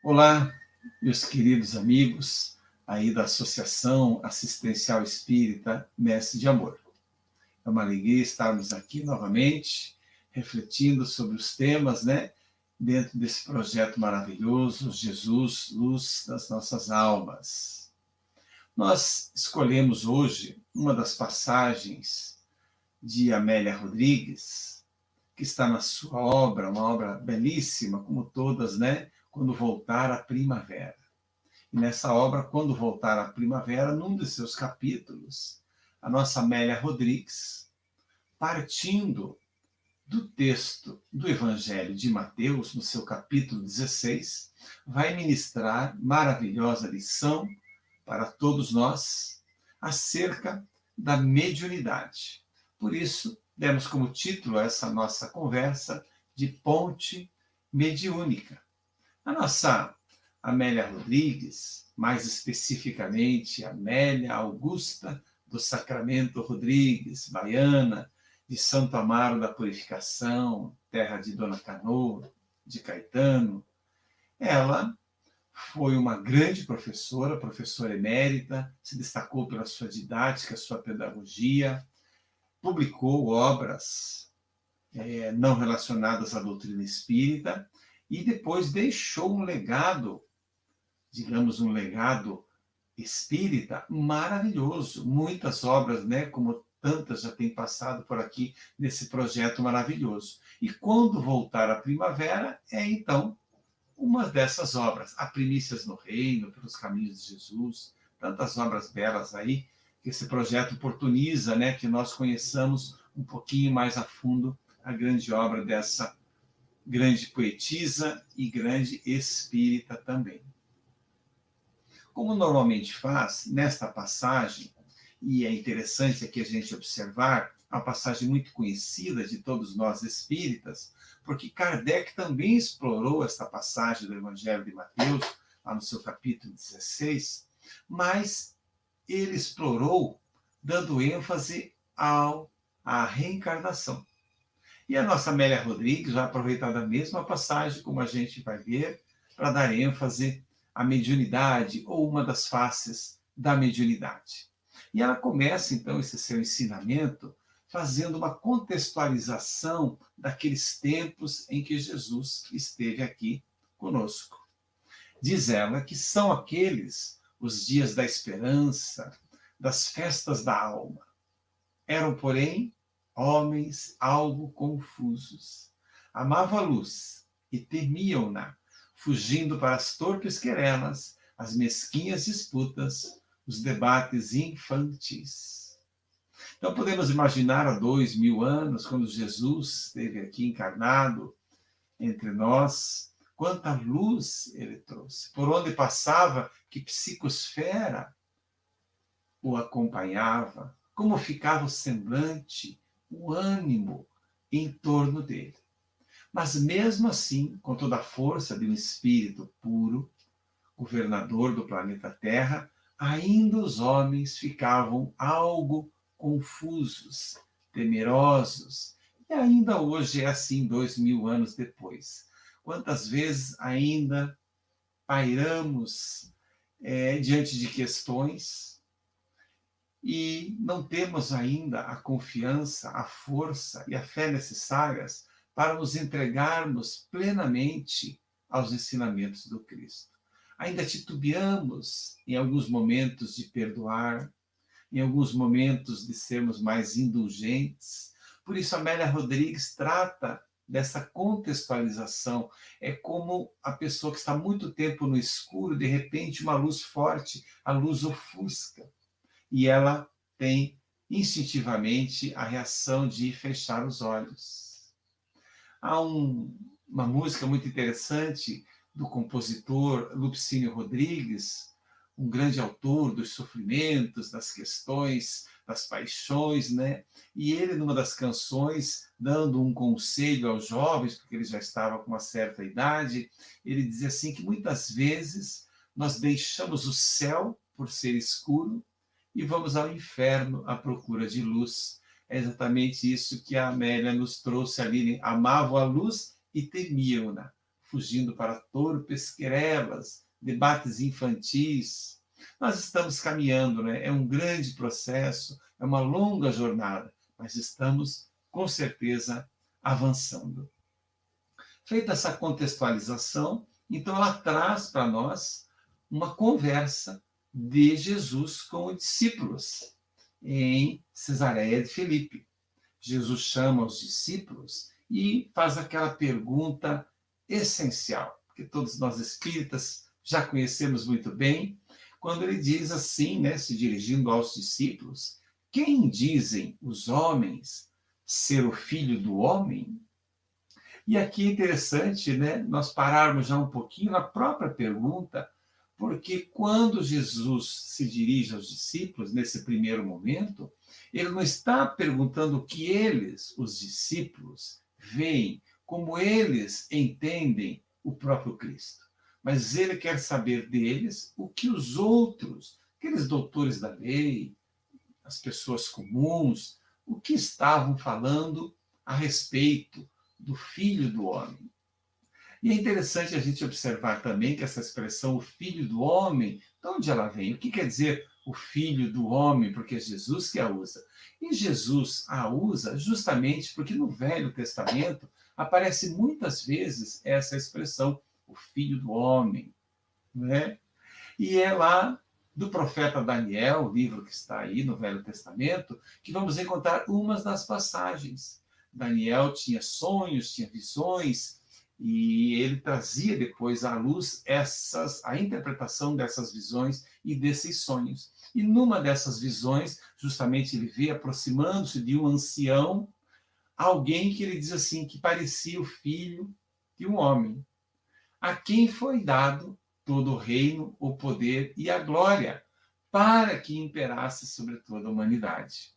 Olá, meus queridos amigos aí da Associação Assistencial Espírita Mestre de Amor. É uma alegria estarmos aqui novamente, refletindo sobre os temas, dentro desse projeto maravilhoso, Jesus, Luz das Nossas Almas. Nós escolhemos hoje uma das passagens de Amélia Rodrigues, que está na sua obra, uma obra belíssima, como todas, Quando Voltar a Primavera. E nessa obra, Quando Voltar a Primavera, num dos seus capítulos, a nossa Amélia Rodrigues, partindo do texto do Evangelho de Mateus, no seu capítulo 16, vai ministrar maravilhosa lição para todos nós acerca da mediunidade. Por isso, demos como título a essa nossa conversa de Ponte Mediúnica. A nossa Amélia Rodrigues, mais especificamente Amélia Augusta do Sacramento Rodrigues, baiana, de Santo Amaro da Purificação, terra de Dona Canoa, de Caetano, ela foi uma grande professora, professora emérita, se destacou pela sua didática, sua pedagogia, publicou obras não relacionadas à doutrina espírita e depois deixou um legado, digamos, um legado espírita maravilhoso. Muitas obras, como tantas já têm passado por aqui nesse projeto maravilhoso. E Quando Voltar a Primavera é, então, uma dessas obras. Há Primícias no Reino, Pelos Caminhos de Jesus, tantas obras belas aí, que esse projeto oportuniza, que nós conheçamos um pouquinho mais a fundo a grande obra dessa grande poetisa e grande espírita também. Como normalmente faz, nesta passagem, e é interessante aqui a gente observar, uma passagem muito conhecida de todos nós espíritas, porque Kardec também explorou esta passagem do Evangelho de Mateus, lá no seu capítulo 16, mas ele explorou dando ênfase à reencarnação. E a nossa Amélia Rodrigues vai aproveitar da mesma passagem, como a gente vai ver, para dar ênfase à mediunidade, ou uma das faces da mediunidade. E ela começa, então, esse seu ensinamento fazendo uma contextualização daqueles tempos em que Jesus esteve aqui conosco. Diz ela que são aqueles os dias da esperança, das festas da alma. Eram, porém, homens algo confusos. Amavam a luz e temiam-na, fugindo para as torpes querelas, as mesquinhas disputas, os debates infantis. Então podemos imaginar há 2000 anos, quando Jesus esteve aqui encarnado entre nós, quanta luz ele trouxe. Por onde passava, que psicosfera o acompanhava, como ficava o semblante, o ânimo em torno dele. Mas mesmo assim, com toda a força de um espírito puro, governador do planeta Terra, ainda os homens ficavam algo confusos, temerosos. E ainda hoje é assim, 2000 anos depois. Quantas vezes ainda pairamos diante de questões e não temos ainda a confiança, a força e a fé necessárias para nos entregarmos plenamente aos ensinamentos do Cristo. Ainda titubeamos em alguns momentos de perdoar, em alguns momentos de sermos mais indulgentes. Por isso, Amélia Rodrigues trata dessa contextualização. É como a pessoa que está muito tempo no escuro, de repente uma luz forte, a luz ofusca. E ela tem instintivamente a reação de fechar os olhos. Há uma música muito interessante do compositor Lupicínio Rodrigues, um grande autor dos sofrimentos, das questões, das paixões, E ele, numa das canções, dando um conselho aos jovens, porque ele já estava com uma certa idade, ele dizia assim que muitas vezes nós deixamos o céu por ser escuro e vamos ao inferno à procura de luz. É exatamente isso que a Amélia nos trouxe ali. Amavam a luz e temiam-na, fugindo para torpes querelas, debates infantis. Nós estamos caminhando, né? É um grande processo, é uma longa jornada, mas estamos, com certeza, avançando. Feita essa contextualização, então ela traz para nós uma conversa de Jesus com os discípulos em Cesareia de Filipe. Jesus chama os discípulos e faz aquela pergunta essencial, que todos nós espíritas já conhecemos muito bem, quando ele diz assim, né, se dirigindo aos discípulos: quem dizem os homens ser o filho do homem? E aqui é interessante, né, nós pararmos já um pouquinho na própria pergunta, porque quando Jesus se dirige aos discípulos, nesse primeiro momento, ele não está perguntando o que eles, os discípulos, veem, como eles entendem o próprio Cristo. Mas ele quer saber deles o que os outros, aqueles doutores da lei, as pessoas comuns, o que estavam falando a respeito do Filho do Homem. E é interessante a gente observar também que essa expressão, o Filho do Homem, de onde ela vem? O que quer dizer o Filho do Homem? Porque é Jesus que a usa. E Jesus a usa justamente porque no Velho Testamento aparece muitas vezes essa expressão, o Filho do Homem, né? E é lá do profeta Daniel, o livro que está aí no Velho Testamento, que vamos encontrar umas das passagens. Daniel tinha sonhos, tinha visões, e ele trazia depois à luz a interpretação dessas visões e desses sonhos. E numa dessas visões, justamente ele vê aproximando-se de um ancião, alguém que ele diz assim, que parecia o filho de um homem, a quem foi dado todo o reino, o poder e a glória, para que imperasse sobre toda a humanidade.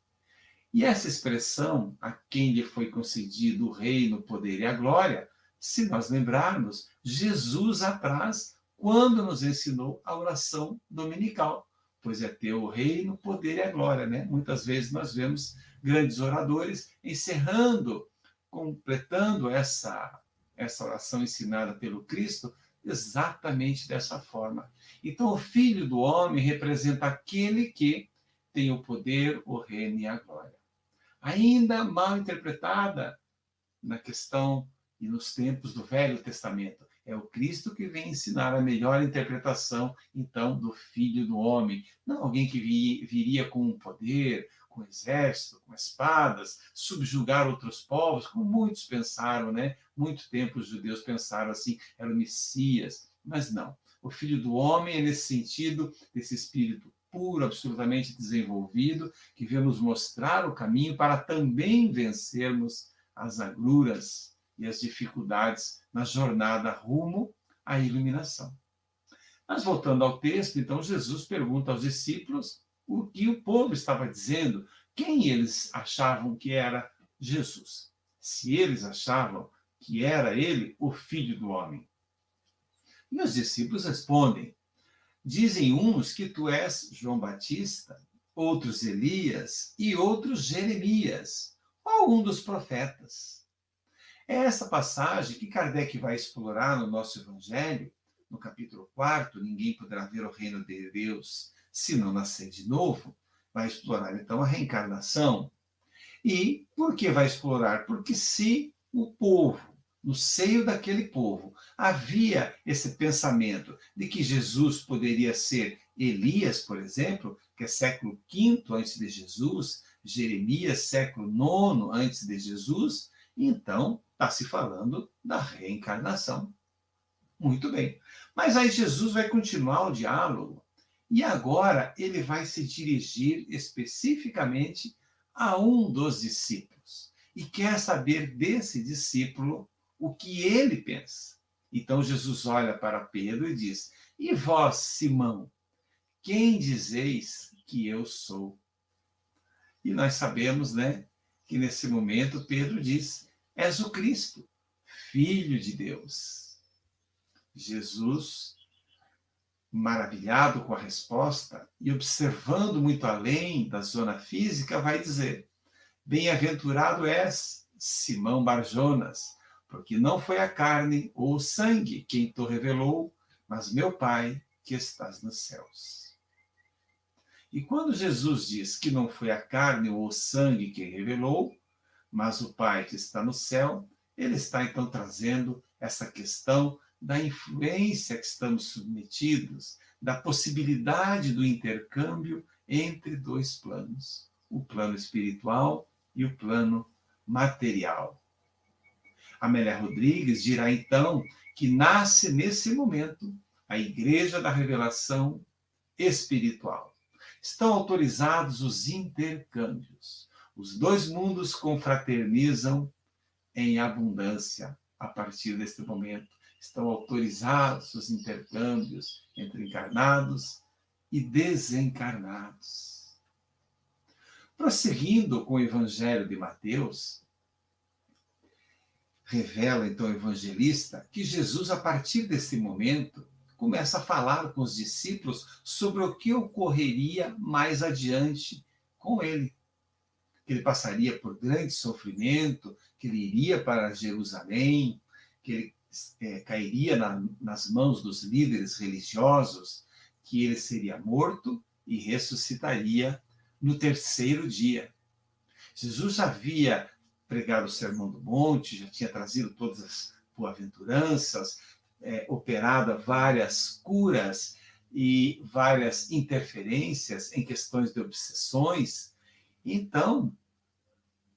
E essa expressão, a quem lhe foi concedido o reino, o poder e a glória, se nós lembrarmos, Jesus atrás, quando nos ensinou a oração dominical, pois é teu o reino, o poder e a glória, né? Muitas vezes nós vemos grandes oradores encerrando, completando essa oração ensinada pelo Cristo, exatamente dessa forma. Então, o Filho do Homem representa aquele que tem o poder, o reino e a glória. Ainda mal interpretada na questão e nos tempos do Velho Testamento. É o Cristo que vem ensinar a melhor interpretação, então, do Filho do Homem. Não alguém que viria com um poder, com um exército, com espadas, subjugar outros povos, como muitos pensaram, né? Muito tempo os judeus pensaram assim, era o Messias. Mas não. O Filho do Homem é nesse sentido, desse espírito puro, absolutamente desenvolvido, que veio nos mostrar o caminho para também vencermos as agruras e as dificuldades na jornada rumo à iluminação. Mas voltando ao texto, então Jesus pergunta aos discípulos o que o povo estava dizendo, quem eles achavam que era Jesus. Se eles achavam que era ele o Filho do Homem. E os discípulos respondem: dizem uns que tu és João Batista, outros Elias e outros Jeremias, ou um dos profetas. É essa passagem que Kardec vai explorar no nosso Evangelho, no capítulo 4, ninguém poderá ver o reino de Deus se não nascer de novo. Vai explorar, então, a reencarnação. E por que vai explorar? Porque se o povo, no seio daquele povo, havia esse pensamento de que Jesus poderia ser Elias, por exemplo, que é século V antes de Jesus, Jeremias, século IX antes de Jesus, então está se falando da reencarnação. Muito bem. Mas aí Jesus vai continuar o diálogo e agora ele vai se dirigir especificamente a um dos discípulos e quer saber desse discípulo o que ele pensa. Então Jesus olha para Pedro e diz: e vós, Simão, quem dizeis que eu sou? E nós sabemos, né, que nesse momento Pedro diz: és o Cristo, Filho de Deus. Jesus, maravilhado com a resposta e observando muito além da zona física, vai dizer: bem-aventurado és, Simão Barjonas, porque não foi a carne ou o sangue quem te revelou, mas meu Pai que estás nos céus. E quando Jesus diz que não foi a carne ou o sangue que revelou, mas o Pai que está no céu, ele está então trazendo essa questão da influência que estamos submetidos, da possibilidade do intercâmbio entre dois planos, o plano espiritual e o plano material. Amélia Rodrigues dirá então que nasce nesse momento a Igreja da Revelação Espiritual. Estão autorizados os intercâmbios. Os dois mundos confraternizam em abundância a partir deste momento. Estão autorizados os intercâmbios entre encarnados e desencarnados. Prosseguindo com o Evangelho de Mateus, revela então o evangelista que Jesus, a partir desse momento, começa a falar com os discípulos sobre o que ocorreria mais adiante com ele. Que ele passaria por grande sofrimento, que ele iria para Jerusalém, que ele cairia nas mãos dos líderes religiosos, que ele seria morto e ressuscitaria no terceiro dia. Jesus já havia pregado o Sermão do Monte, já tinha trazido todas as boas-aventuranças, operado várias curas e várias interferências em questões de obsessões. Então,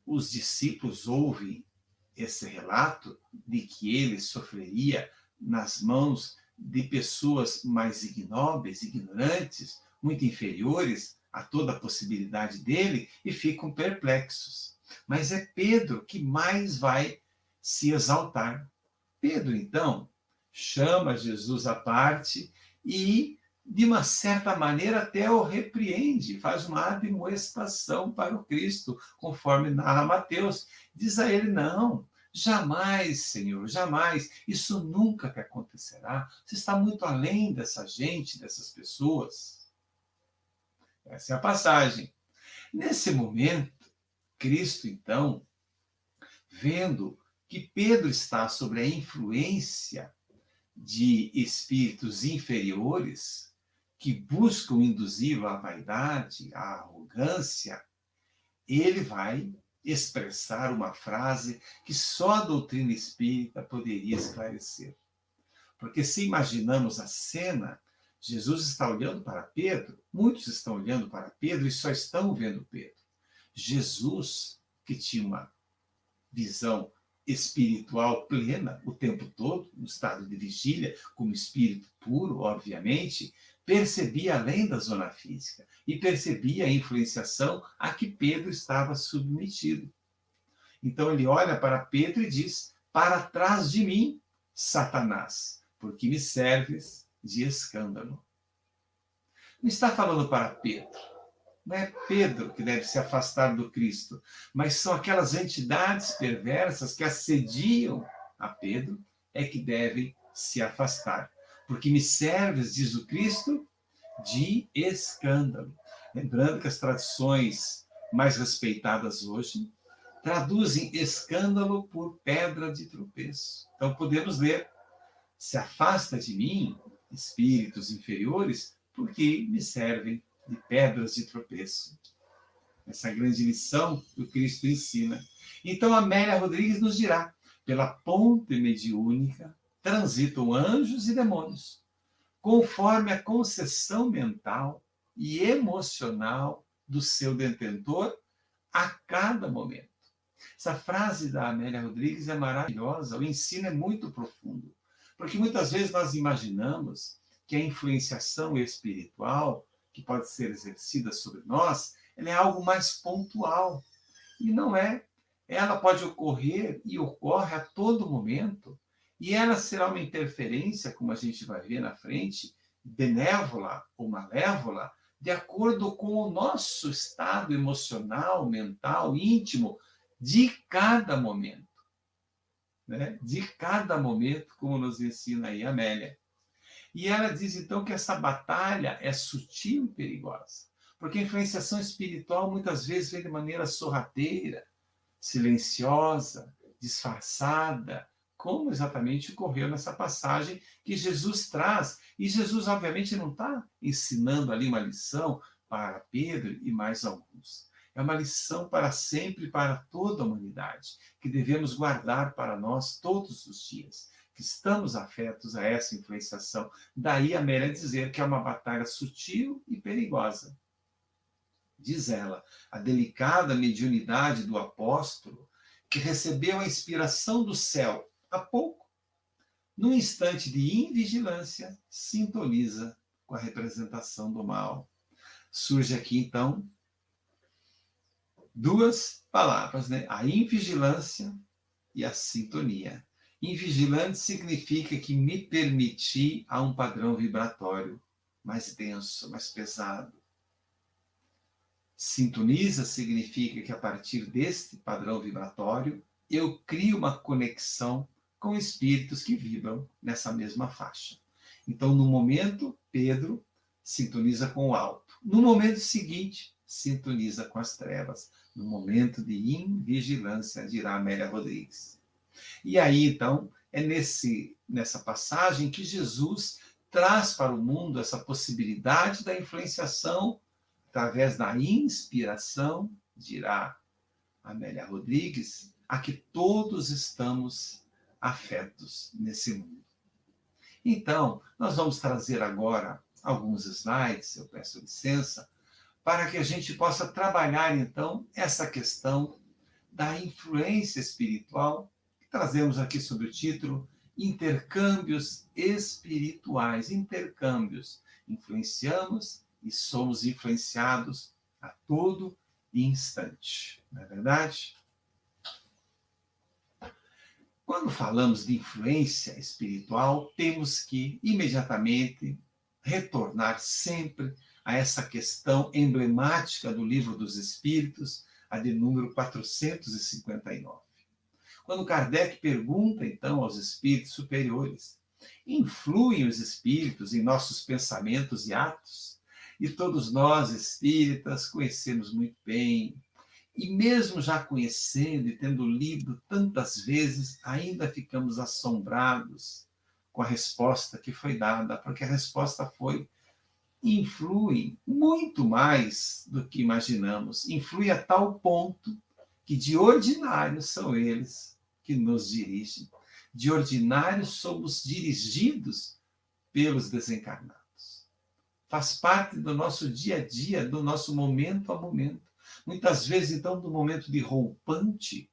os discípulos ouvem esse relato de que ele sofreria nas mãos de pessoas mais ignóbeis, ignorantes, muito inferiores a toda a possibilidade dele, e ficam perplexos. Mas é Pedro que mais vai se exaltar. Pedro, então, chama Jesus à parte e, de uma certa maneira, até o repreende, faz uma admoestação para o Cristo, conforme narra Mateus. Diz a ele: não, jamais, Senhor, jamais, isso nunca que acontecerá. Você está muito além dessa gente, dessas pessoas. Essa é a passagem. Nesse momento, Cristo, então, vendo que Pedro está sob a influência de espíritos inferiores que buscam induzir a vaidade, a arrogância, ele vai expressar uma frase que só a doutrina espírita poderia esclarecer. Porque se imaginamos a cena, Jesus está olhando para Pedro, muitos estão olhando para Pedro e só estão vendo Pedro. Jesus, que tinha uma visão espiritual plena o tempo todo, no estado de vigília, como espírito puro, obviamente, percebia além da zona física e percebia a influenciação a que Pedro estava submetido. Então ele olha para Pedro e diz: para trás de mim, Satanás, porque me serves de escândalo. Não está falando para Pedro. Não é Pedro que deve se afastar do Cristo, mas são aquelas entidades perversas que assediam a Pedro, é que devem se afastar. Porque me serves, diz o Cristo, de escândalo. Lembrando que as tradições mais respeitadas hoje traduzem escândalo por pedra de tropeço. Então podemos ler: se afasta de mim, espíritos inferiores, porque me servem de pedras de tropeço. Essa grande lição que o Cristo ensina. Então, Amélia Rodrigues nos dirá: pela ponte mediúnica transitam anjos e demônios, conforme a concessão mental e emocional do seu detentor a cada momento. Essa frase da Amélia Rodrigues é maravilhosa, o ensino é muito profundo, porque muitas vezes nós imaginamos que a influenciação espiritual que pode ser exercida sobre nós, ela é algo mais pontual. E não é. Ela pode ocorrer e ocorre a todo momento, e ela será uma interferência, como a gente vai ver na frente, benévola ou malévola, de acordo com o nosso estado emocional, mental, íntimo, de cada momento. Né? De cada momento, como nos ensina aí a Amélia. E ela diz, então, que essa batalha é sutil e perigosa, porque a influenciação espiritual muitas vezes vem de maneira sorrateira, silenciosa, disfarçada, como exatamente ocorreu nessa passagem que Jesus traz. E Jesus, obviamente, não está ensinando ali uma lição para Pedro e mais alguns. É uma lição para sempre, para toda a humanidade, que devemos guardar para nós todos os dias, que estamos afetos a essa influenciação. Daí a Amélia dizer que é uma batalha sutil e perigosa. Diz ela, a delicada mediunidade do apóstolo, que recebeu a inspiração do céu há pouco, num instante de invigilância, sintoniza com a representação do mal. Surge aqui, então, duas palavras, né? A invigilância e a sintonia. Invigilante significa que me permiti a um padrão vibratório mais denso, mais pesado. Sintoniza significa que a partir deste padrão vibratório eu crio uma conexão com espíritos que vibram nessa mesma faixa. Então, no momento, Pedro sintoniza com o alto. No momento seguinte, sintoniza com as trevas. No momento de invigilância, dirá Amélia Rodrigues. E aí, então, é nessa passagem que Jesus traz para o mundo essa possibilidade da influenciação através da inspiração, dirá Amélia Rodrigues, a que todos estamos afetos nesse mundo. Então, nós vamos trazer agora alguns slides, eu peço licença, para que a gente possa trabalhar, então, essa questão da influência espiritual, que trazemos aqui sob o título Intercâmbios Espirituais. Intercâmbios. Influenciamos e somos influenciados a todo instante. Não é verdade? Quando falamos de influência espiritual, temos que imediatamente retornar sempre a essa questão emblemática do Livro dos Espíritos, a de número 459. Quando Kardec pergunta, então, aos espíritos superiores, influem os espíritos em nossos pensamentos e atos? E todos nós, espíritas, conhecemos muito bem, e mesmo já conhecendo e tendo lido tantas vezes, ainda ficamos assombrados com a resposta que foi dada, porque a resposta foi: influem muito mais do que imaginamos. Influi a tal ponto que de ordinário são eles que nos dirigem. De ordinário somos dirigidos pelos desencarnados. Faz parte do nosso dia a dia, do nosso momento a momento. Muitas vezes, então, do momento de roupante,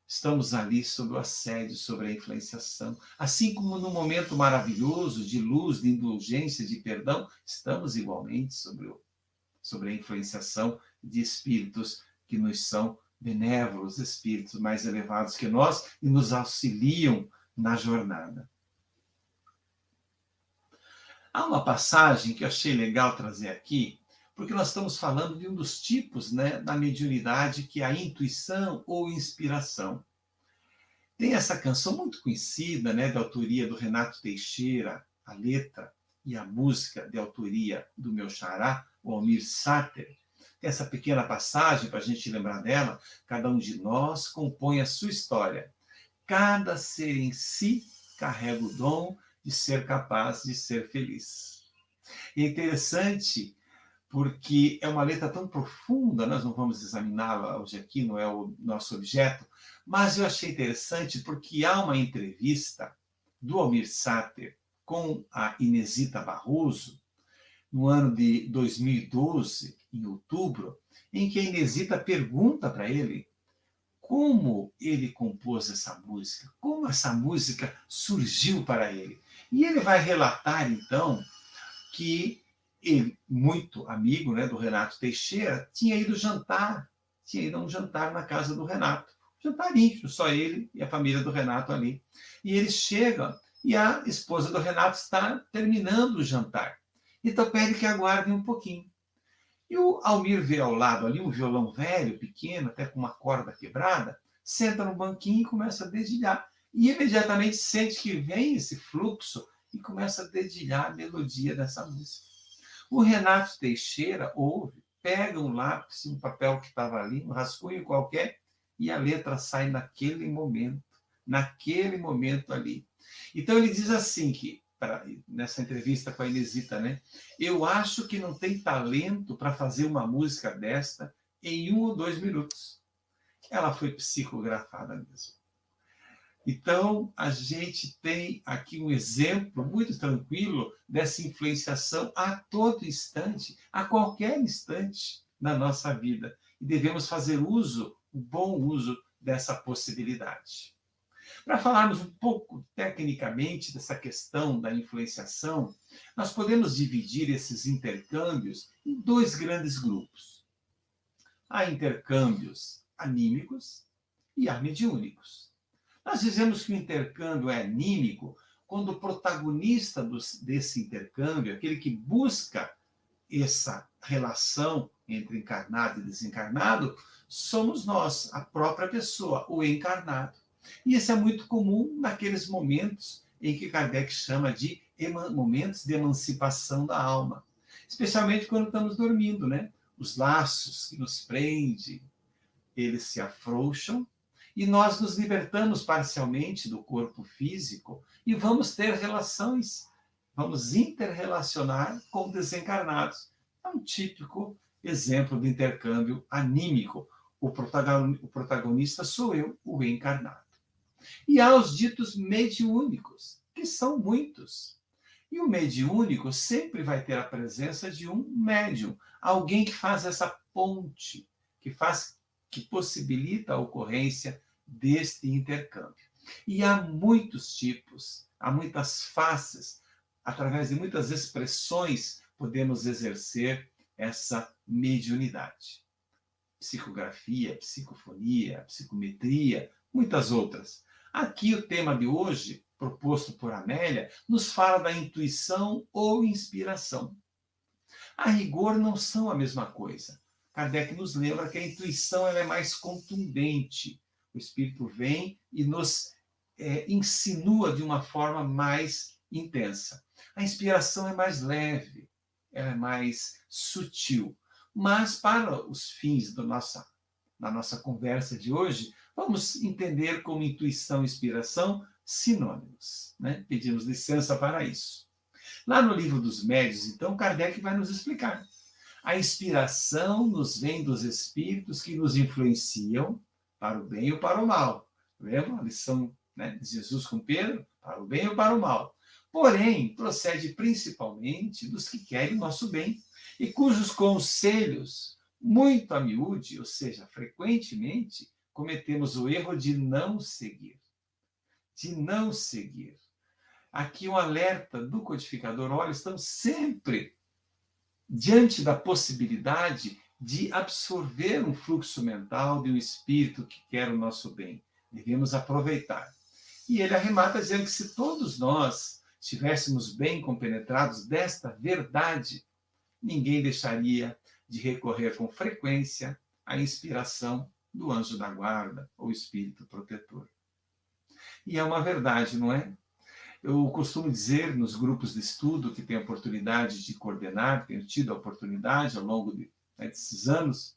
estamos ali sob o assédio, sobre a influenciação. Assim como no momento maravilhoso de luz, de indulgência, de perdão, estamos igualmente sobre a influenciação de espíritos que nos são benévolos, espíritos mais elevados que nós e nos auxiliam na jornada. Há uma passagem que eu achei legal trazer aqui, porque nós estamos falando de um dos tipos, né, da mediunidade, que é a intuição ou inspiração. Tem essa canção muito conhecida, né, de autoria do Renato Teixeira, a letra e a música de autoria do meu xará, o Almir Sater. Tem essa pequena passagem para a gente lembrar dela. Cada um de nós compõe a sua história. Cada ser em si carrega o dom de ser capaz de ser feliz. E é interessante porque é uma letra tão profunda, nós não vamos examiná-la hoje aqui, não é o nosso objeto, mas eu achei interessante porque há uma entrevista do Almir Sater com a Inesita Barroso, no ano de 2012, em outubro, em que a Inesita pergunta para ele como ele compôs essa música, como essa música surgiu para ele. E ele vai relatar, então, que ele, muito amigo, né, do Renato Teixeira, tinha ido a um jantar na casa do Renato. Jantar íntimo, só ele e a família do Renato ali. E eles chegam e a esposa do Renato está terminando o jantar. Então pede que aguardem um pouquinho. E o Almir vê ao lado ali um violão velho, pequeno, até com uma corda quebrada, senta no banquinho e começa a dedilhar. E imediatamente sente que vem esse fluxo e começa a dedilhar a melodia dessa música. O Renato Teixeira ouve, pega um lápis, um papel que estava ali, um rascunho qualquer, e a letra sai naquele momento, naquele momento ali. Então ele diz assim que, nessa entrevista com a Inesita, né? Eu acho que não tem talento para fazer uma música desta em 1 ou 2 minutos. Ela foi psicografada mesmo. Então, a gente tem aqui um exemplo muito tranquilo dessa influenciação a todo instante, a qualquer instante da nossa vida. E devemos fazer uso, o bom uso dessa possibilidade. Para falarmos um pouco tecnicamente dessa questão da influenciação, nós podemos dividir esses intercâmbios em 2 grandes grupos. Há intercâmbios anímicos e há mediúnicos. Nós dizemos que o intercâmbio é anímico quando o protagonista desse intercâmbio, aquele que busca essa relação entre encarnado e desencarnado, somos nós, a própria pessoa, o encarnado. E isso é muito comum naqueles momentos em que Kardec chama de momentos de emancipação da alma. Especialmente quando estamos dormindo, né? Os laços que nos prendem, eles se afrouxam e nós nos libertamos parcialmente do corpo físico e vamos ter relações, vamos interrelacionar com desencarnados. É um típico exemplo de intercâmbio anímico. O protagonista sou eu, o encarnado. E há os ditos mediúnicos, que são muitos. E o mediúnico sempre vai ter a presença de um médium, alguém que faz essa ponte, que possibilita a ocorrência deste intercâmbio. E há muitos tipos, há muitas faces, através de muitas expressões podemos exercer essa mediunidade. Psicografia, psicofonia, psicometria, muitas outras. Aqui o tema de hoje, proposto por Amélia, nos fala da intuição ou inspiração. A rigor não são a mesma coisa. Kardec nos lembra que a intuição ela é mais contundente. O Espírito vem e nos insinua de uma forma mais intensa. A inspiração é mais leve, ela é mais sutil. Mas para os fins da nossa conversa de hoje, vamos entender como intuição e inspiração sinônimos. Né? Pedimos licença para isso. Lá no Livro dos Médiuns, então, Kardec vai nos explicar. A inspiração nos vem dos espíritos que nos influenciam para o bem ou para o mal. Lembra a lição, né, de Jesus com Pedro? Para o bem ou para o mal. Porém, procede principalmente dos que querem o nosso bem e cujos conselhos, muito a miúde, ou seja, frequentemente, cometemos o erro de não seguir. De não seguir. Aqui um alerta do codificador, olha, estamos sempre diante da possibilidade de absorver um fluxo mental de um espírito que quer o nosso bem. Devemos aproveitar. E ele arremata dizendo que se todos nós estivéssemos bem compenetrados desta verdade, ninguém deixaria de recorrer com frequência à inspiração do anjo da guarda ou espírito protetor. E é uma verdade, não é? Eu costumo dizer nos grupos de estudo que tenho a oportunidade de coordenar, tenho tido a oportunidade ao longo desses anos,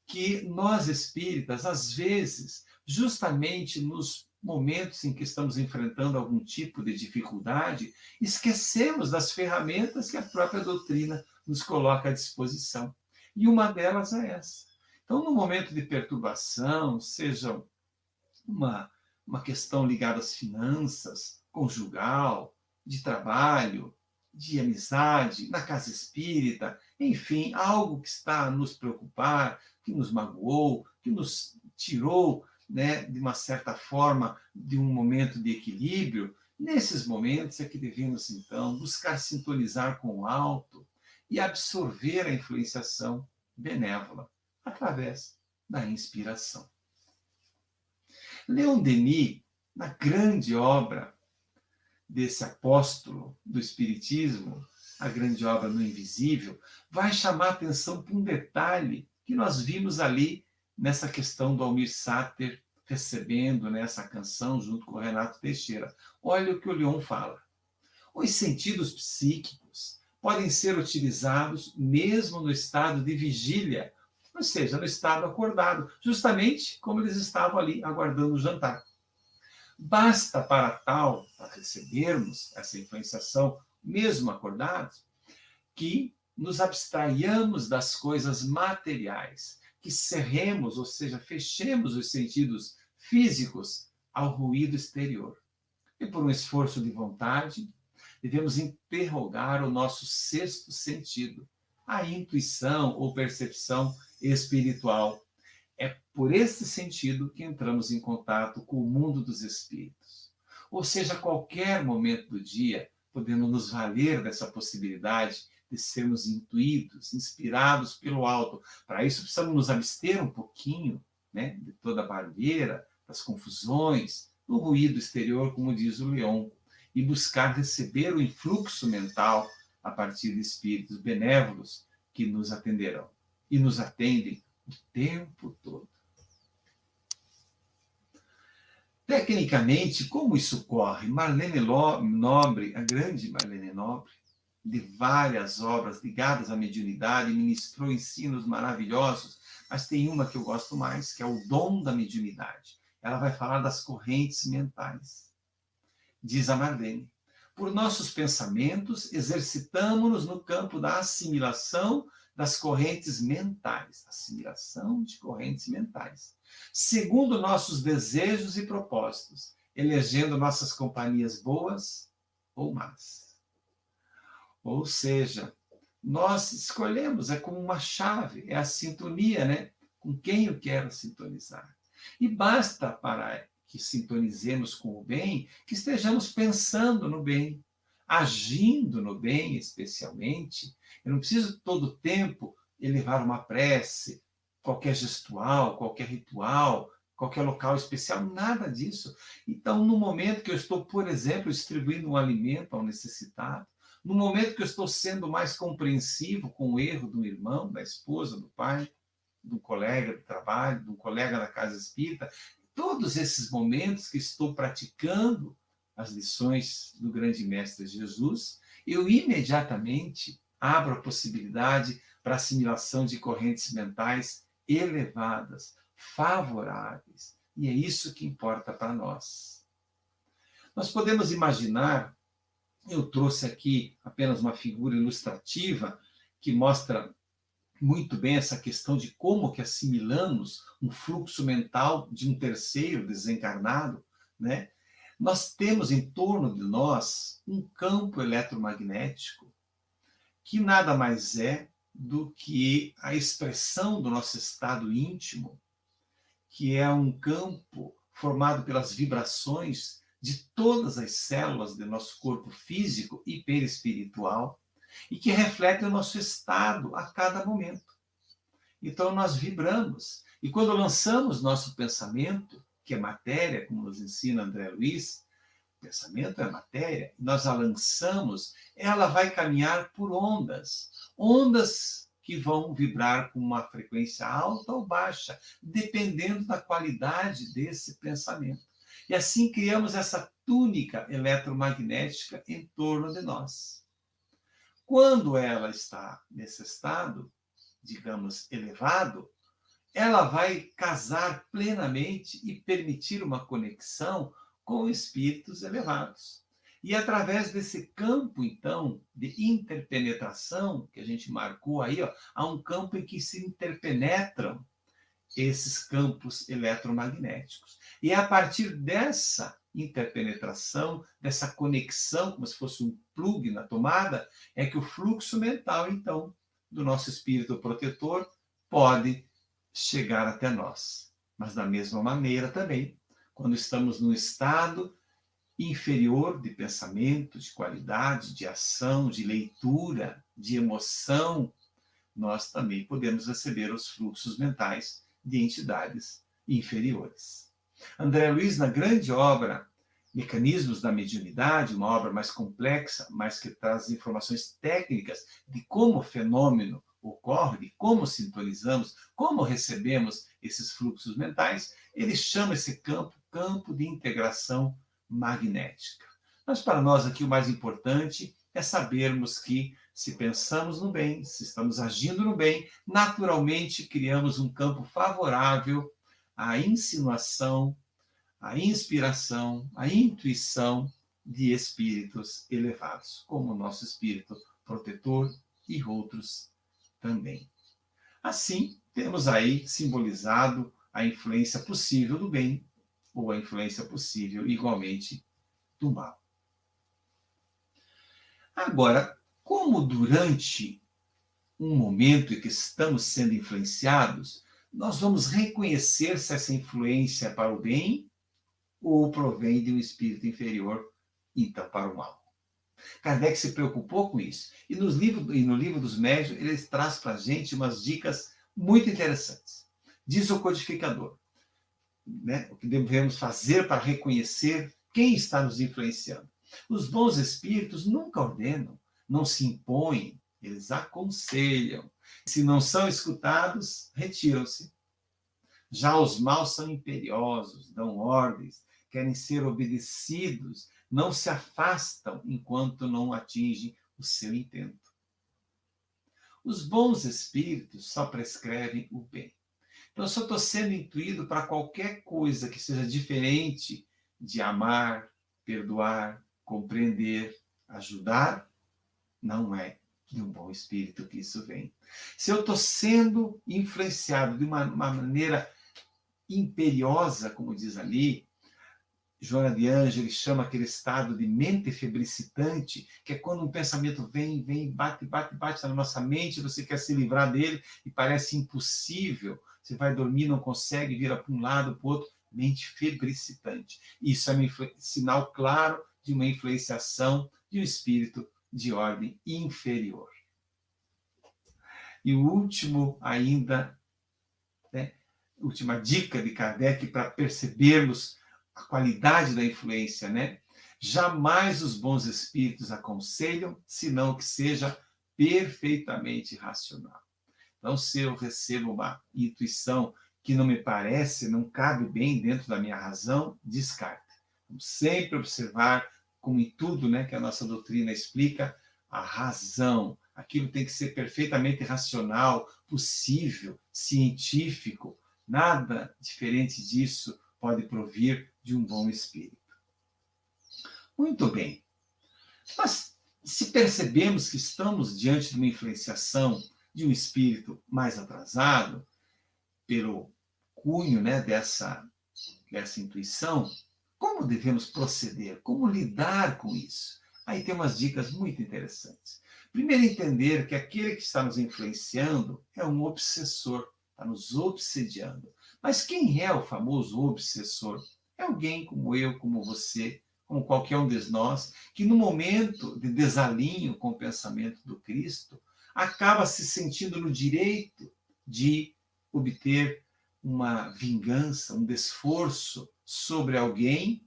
que nós espíritas, às vezes, justamente nos momentos em que estamos enfrentando algum tipo de dificuldade, esquecemos das ferramentas que a própria doutrina nos coloca à disposição. E uma delas é essa. Então, no momento de perturbação, seja uma questão ligada às finanças, conjugal, de trabalho, de amizade, na casa espírita, enfim, algo que está a nos preocupar, que nos magoou, que nos tirou, né, de uma certa forma, de um momento de equilíbrio, nesses momentos é que devemos, então, buscar sintonizar com o alto e absorver a influenciação benévola através da inspiração. Leon Denis, na grande obra desse apóstolo do Espiritismo, a grande obra No Invisível, vai chamar a atenção para um detalhe que nós vimos ali nessa questão do Almir Sater recebendo nessa canção junto com o Renato Teixeira. Olha o que o Leon fala. Os sentidos psíquicos podem ser utilizados mesmo no estado de vigília, ou seja, no estado acordado, justamente como eles estavam ali aguardando o jantar. Basta para tal, para recebermos essa influenciação, mesmo acordados, que nos abstraiamos das coisas materiais, que cerremos, ou seja, fechemos os sentidos físicos ao ruído exterior. E por um esforço de vontade, devemos interrogar o nosso sexto sentido, a intuição ou percepção espiritual. É por esse sentido que entramos em contato com o mundo dos espíritos. Ou seja, a qualquer momento do dia, podemos nos valer dessa possibilidade de sermos intuídos, inspirados pelo alto. Para isso, precisamos nos abster um pouquinho, né, de toda a barulheira, das confusões, do ruído exterior, como diz o Leon, e buscar receber o influxo mental a partir de espíritos benévolos que nos atenderão e nos atendem o tempo todo. Tecnicamente, como isso ocorre? Marlene Nobre, a grande Marlene Nobre, de várias obras ligadas à mediunidade, ministrou ensinos maravilhosos, mas tem uma que eu gosto mais, que é o dom da mediunidade. Ela vai falar das correntes mentais. Diz a Marlene: por nossos pensamentos, exercitamos-nos no campo da assimilação das correntes mentais, assimilação de correntes mentais, segundo nossos desejos e propósitos, elegendo nossas companhias boas ou más. Ou seja, nós escolhemos, é como uma chave, é a sintonia, né? Com quem eu quero sintonizar. E basta para que sintonizemos com o bem, que estejamos pensando no bem, agindo no bem, especialmente. Eu não preciso todo o tempo elevar uma prece, qualquer gestual, qualquer ritual, qualquer local especial, nada disso. Então, no momento que eu estou, por exemplo, distribuindo um alimento ao necessitado, no momento que eu estou sendo mais compreensivo com o erro do irmão, da esposa, do pai, do colega do trabalho, do colega na casa espírita, todos esses momentos que estou praticando as lições do grande mestre Jesus, eu imediatamente abro a possibilidade para assimilação de correntes mentais elevadas, favoráveis. E é isso que importa para nós. Nós podemos imaginar, eu trouxe aqui apenas uma figura ilustrativa que mostra muito bem essa questão de como que assimilamos um fluxo mental de um terceiro desencarnado, né? Nós temos em torno de nós um campo eletromagnético que nada mais é do que a expressão do nosso estado íntimo, que é um campo formado pelas vibrações de todas as células do nosso corpo físico e perispiritual, e que reflete o nosso estado a cada momento. Então nós vibramos. E quando lançamos nosso pensamento, que é matéria, como nos ensina André Luiz, pensamento é matéria, nós a lançamos, ela vai caminhar por ondas. Ondas que vão vibrar com uma frequência alta ou baixa, dependendo da qualidade desse pensamento. E assim criamos essa túnica eletromagnética em torno de nós. Quando ela está nesse estado, digamos, elevado, ela vai casar plenamente e permitir uma conexão com espíritos elevados. E através desse campo, então, de interpenetração, que a gente marcou aí, ó, há um campo em que se interpenetram esses campos eletromagnéticos. E é a partir dessa interpenetração, dessa conexão, como se fosse um plug na tomada, é que o fluxo mental, então, do nosso espírito protetor pode chegar até nós. Mas da mesma maneira também, quando estamos num estado inferior de pensamento, de qualidade, de ação, de leitura, de emoção, nós também podemos receber os fluxos mentais de entidades inferiores. André Luiz, na grande obra Mecanismos da Mediunidade, uma obra mais complexa, mas que traz informações técnicas de como o fenômeno ocorre, de como sintonizamos, como recebemos esses fluxos mentais, ele chama esse campo de integração magnética. Mas para nós aqui o mais importante é sabermos que se pensamos no bem, se estamos agindo no bem, naturalmente criamos um campo favorável à insinuação, a inspiração, a intuição de espíritos elevados, como o nosso espírito protetor e outros também. Assim, temos aí simbolizado a influência possível do bem ou a influência possível, igualmente, do mal. Agora, como durante um momento em que estamos sendo influenciados, nós vamos reconhecer se essa influência é para o bem ou provém de um espírito inferior, então para o mal. Kardec se preocupou com isso. E no livro dos Médiuns, ele traz para a gente umas dicas muito interessantes. Diz o codificador, né, o que devemos fazer para reconhecer quem está nos influenciando. Os bons espíritos nunca ordenam, não se impõem, eles aconselham. Se não são escutados, retiram-se. Já os maus são imperiosos, dão ordens, querem ser obedecidos, não se afastam enquanto não atingem o seu intento. Os bons espíritos só prescrevem o bem. Então, se eu estou sendo intuído para qualquer coisa que seja diferente de amar, perdoar, compreender, ajudar, não é de um bom espírito que isso vem. Se eu estou sendo influenciado de uma maneira imperiosa, como diz ali, Joana de Ângeles chama aquele estado de mente febricitante, que é quando um pensamento vem, bate na nossa mente, você quer se livrar dele e parece impossível. Você vai dormir, não consegue, vira para um lado, para o outro. Mente febricitante. Isso é um sinal claro de uma influenciação de um espírito de ordem inferior. E o último ainda, né, última dica de Kardec para percebermos a qualidade da influência, né? Jamais os bons espíritos aconselham, senão que seja perfeitamente racional. Então, se eu recebo uma intuição que não me parece, não cabe bem dentro da minha razão, descarte. Vamos sempre observar, como em tudo, né, que a nossa doutrina explica, a razão. Aquilo tem que ser perfeitamente racional, possível, científico. Nada diferente disso pode provir de um bom espírito. Muito bem. Mas se percebemos que estamos diante de uma influenciação de um espírito mais atrasado, pelo cunho, né, dessa intuição, como devemos proceder? Como lidar com isso? Aí tem umas dicas muito interessantes. Primeiro, entender que aquele que está nos influenciando é um obsessor, está nos obsediando. Mas quem é o famoso obsessor? É alguém como eu, como você, como qualquer um de nós, que no momento de desalinho com o pensamento do Cristo, acaba se sentindo no direito de obter uma vingança, um desforço sobre alguém,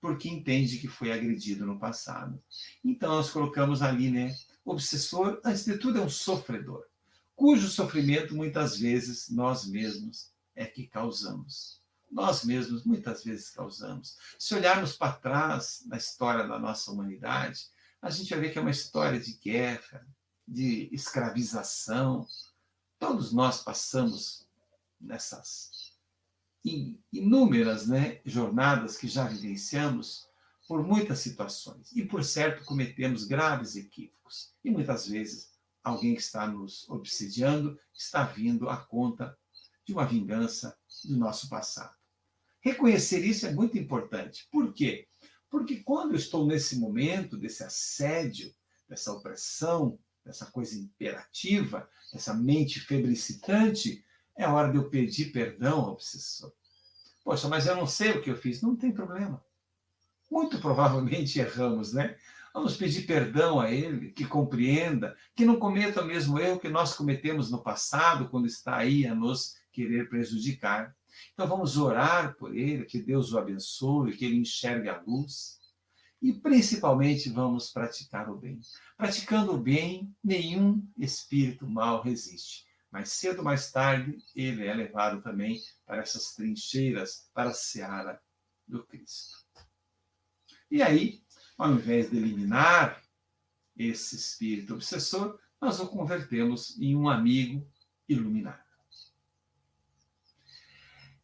porque entende que foi agredido no passado. Então nós colocamos ali, né? O obsessor, antes de tudo, é um sofredor, cujo sofrimento muitas vezes nós mesmos é que causamos. Nós mesmos muitas vezes causamos. Se olharmos para trás na história da nossa humanidade, a gente vai ver que é uma história de guerra, de escravização. Todos nós passamos nessas inúmeras, né, jornadas que já vivenciamos por muitas situações. E, por certo, cometemos graves equívocos. E, muitas vezes, alguém que está nos obsediando está vindo à conta de uma vingança do nosso passado. Reconhecer isso é muito importante. Por quê? Porque quando eu estou nesse momento desse assédio, dessa opressão, dessa coisa imperativa, dessa mente febricitante, é hora de eu pedir perdão ao obsessor. Poxa, mas eu não sei o que eu fiz. Não tem problema. Muito provavelmente erramos, né? Vamos pedir perdão a ele, que compreenda, que não cometa o mesmo erro que nós cometemos no passado, quando está aí a nos querer prejudicar. Então vamos orar por ele, que Deus o abençoe, que ele enxergue a luz. E principalmente vamos praticar o bem. Praticando o bem, nenhum espírito mal resiste. Mais cedo ou mais tarde, ele é levado também para essas trincheiras, para a seara do Cristo. E aí, ao invés de eliminar esse espírito obsessor, nós o convertemos em um amigo iluminado.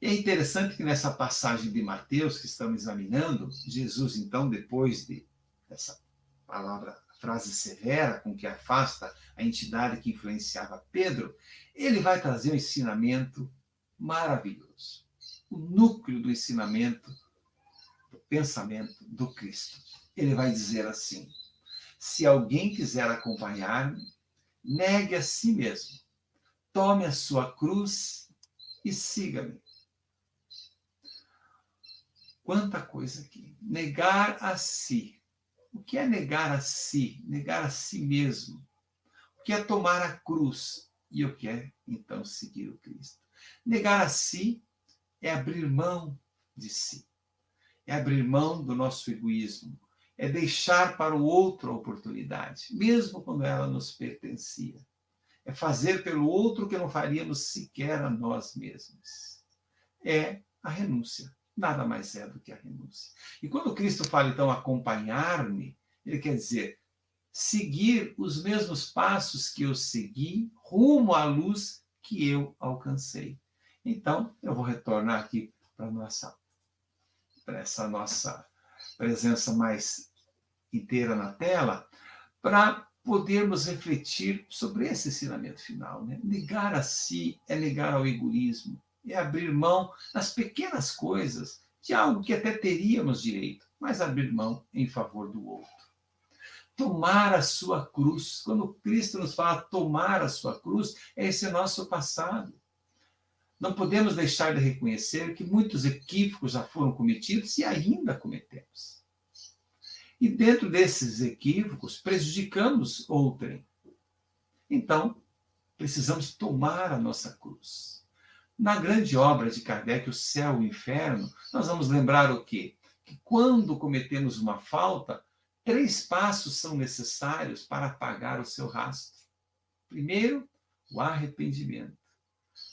E é interessante que nessa passagem de Mateus que estamos examinando, Jesus, então, depois dessa frase severa com que afasta a entidade que influenciava Pedro, ele vai trazer um ensinamento maravilhoso. O núcleo do ensinamento, do pensamento do Cristo. Ele vai dizer assim: se alguém quiser acompanhar-me, negue a si mesmo, tome a sua cruz e siga-me. Quanta coisa aqui. Negar a si. O que é negar a si? Negar a si mesmo. O que é tomar a cruz? E o que é, então, seguir o Cristo? Negar a si é abrir mão de si. É abrir mão do nosso egoísmo. É deixar para o outro a oportunidade, mesmo quando ela nos pertencia. É fazer pelo outro o que não faríamos sequer a nós mesmos. É a renúncia. Nada mais é do que a renúncia. E quando Cristo fala, então, acompanhar-me, ele quer dizer seguir os mesmos passos que eu segui, rumo à luz que eu alcancei. Então, eu vou retornar aqui para essa nossa presença mais inteira na tela, para podermos refletir sobre esse ensinamento final. Né? Negar a si é negar ao egoísmo, é abrir mão nas pequenas coisas de algo que até teríamos direito, mas abrir mão em favor do outro. Tomar a sua cruz. Quando Cristo nos fala tomar a sua cruz, esse nosso passado. Não podemos deixar de reconhecer que muitos equívocos já foram cometidos e ainda cometemos. E dentro desses equívocos, prejudicamos outrem. Então, precisamos tomar a nossa cruz. Na grande obra de Kardec, O Céu e o Inferno, nós vamos lembrar o quê? Que quando cometemos uma falta, 3 passos são necessários para apagar o seu rastro. Primeiro, o arrependimento.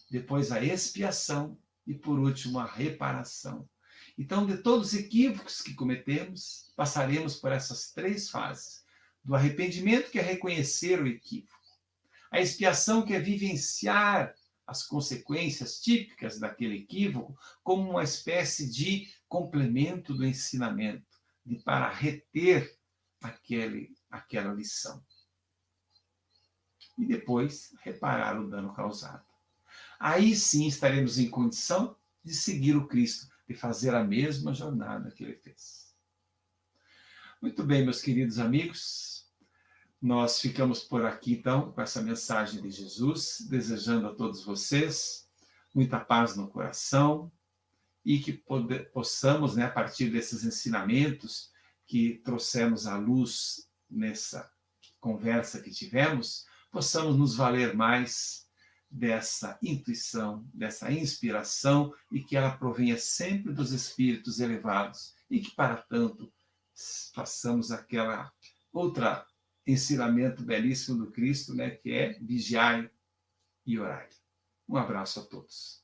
Depois, a expiação. E, por último, a reparação. Então, de todos os equívocos que cometemos, passaremos por essas 3 fases. Do arrependimento, que é reconhecer o equívoco. A expiação, que é vivenciar as consequências típicas daquele equívoco como uma espécie de complemento do ensinamento, para reter aquela lição. E depois, reparar o dano causado. Aí sim estaremos em condição de seguir o Cristo, de fazer a mesma jornada que ele fez. Muito bem, meus queridos amigos, nós ficamos por aqui, então, com essa mensagem de Jesus, desejando a todos vocês muita paz no coração e que possamos, né, a partir desses ensinamentos que trouxemos à luz nessa conversa que tivemos, possamos nos valer mais dessa intuição, dessa inspiração, e que ela provenha sempre dos espíritos elevados, e que, para tanto, façamos aquela outra ensinamento belíssimo do Cristo, né, que é vigiai e orai. Um abraço a todos.